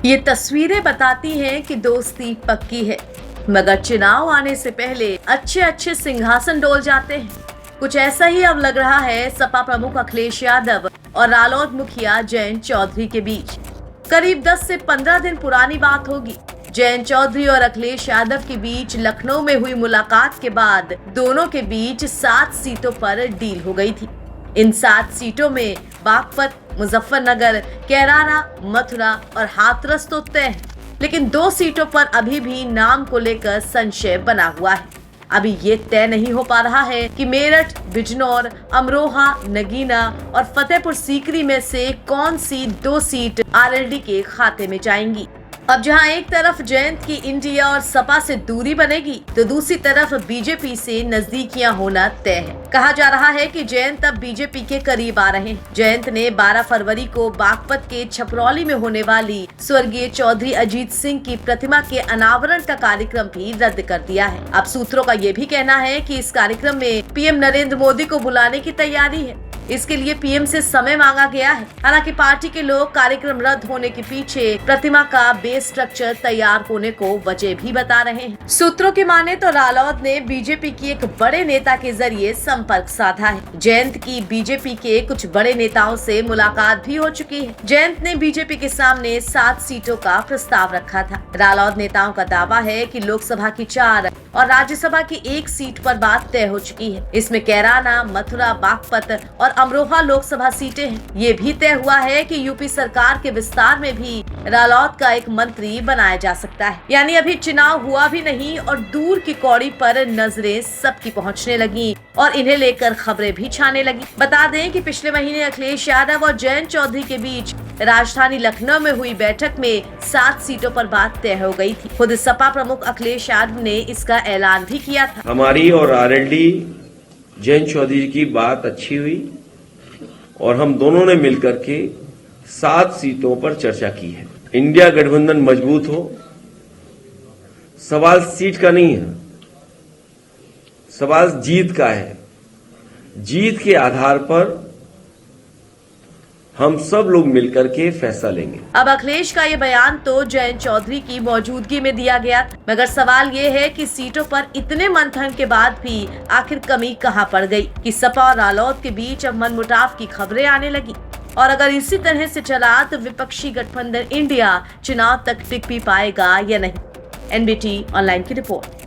ये तस्वीरें बताती हैं कि दोस्ती पक्की है, मगर चुनाव आने से पहले अच्छे अच्छे सिंहासन डोल जाते हैं। कुछ ऐसा ही अब लग रहा है सपा प्रमुख अखिलेश यादव और रालोद मुखिया जयंत चौधरी के बीच। करीब 10 से 15 दिन पुरानी बात होगी। जयंत चौधरी और अखिलेश यादव के बीच लखनऊ में हुई मुलाकात के बाद दोनों के बीच 7 सीटों पर डील हो गई थी। इन 7 सीटों में बागपत, मुजफ्फरनगर, कैराना, मथुरा और हाथरस तो तय है, लेकिन 2 सीटों पर अभी भी नाम को लेकर संशय बना हुआ है। अभी ये तय नहीं हो पा रहा है कि मेरठ, बिजनौर, अमरोहा, नगीना और फतेहपुर सीकरी में से कौन सी 2 सीट आरएलडी के खाते में जाएंगी। अब जहां एक तरफ जयंत की इंडिया और सपा से दूरी बनेगी, तो दूसरी तरफ बीजेपी से नजदीकियां होना तय है। कहा जा रहा है कि जयंत अब बीजेपी के करीब आ रहे हैं। जयंत ने 12 फरवरी को बागपत के छपरौली में होने वाली स्वर्गीय चौधरी अजीत सिंह की प्रतिमा के अनावरण का कार्यक्रम भी रद्द कर दिया है। अब सूत्रों का ये भी कहना है कि इस कार्यक्रम में पीएम नरेंद्र मोदी को बुलाने की तैयारी है। इसके लिए पीएम से समय मांगा गया है। हालांकि पार्टी के लोग कार्यक्रम रद्द होने के पीछे प्रतिमा का बेस स्ट्रक्चर तैयार होने को वजह भी बता रहे हैं। सूत्रों की माने तो रालोद ने बीजेपी की एक बड़े नेता के जरिए संपर्क साधा है। जयंत की बीजेपी के कुछ बड़े नेताओं से मुलाकात भी हो चुकी है। जयंत ने बीजेपी के सामने 7 सीटों का प्रस्ताव रखा था। रालोद नेताओं का दावा है कि लोकसभा की 4 और राज्यसभा की 1 सीट पर बात तय हो चुकी है। इसमें कैराना, मथुरा, बागपत और अमरोहा लोकसभा सीटें हैं। ये भी तय हुआ है कि यूपी सरकार के विस्तार में भी रालोद का एक मंत्री बनाया जा सकता है। यानी अभी चुनाव हुआ भी नहीं और दूर की कौड़ी पर नजरें सबकी पहुंचने लगी और इन्हें लेकर खबरें भी छाने लगी। बता दें कि पिछले महीने अखिलेश यादव और जयंत चौधरी के बीच राजधानी लखनऊ में हुई बैठक में 7 सीटों पर बात तय हो गई थी। खुद सपा प्रमुख अखिलेश यादव ने इसका ऐलान भी किया था। हमारी और आरएलडी जयंत चौधरी की बात अच्छी हुई और हम दोनों ने मिलकर के 7 सीटों पर चर्चा की है। इंडिया गठबंधन मजबूत हो, सवाल सीट का नहीं है, सवाल जीत का है। जीत के आधार पर हम सब लोग मिलकर के फैसला लेंगे। अब अखिलेश का ये बयान तो जयंत चौधरी की मौजूदगी में दिया गया था, मगर सवाल ये है कि सीटों पर इतने मंथन के बाद भी आखिर कमी कहां पड़ गई कि सपा और रालोद के बीच अब मनमुटाव की खबरें आने लगी। और अगर इसी तरह से चला तो विपक्षी गठबंधन इंडिया चुनाव तक टिक भी पाएगा या नहीं। एनबीटी ऑनलाइन की रिपोर्ट।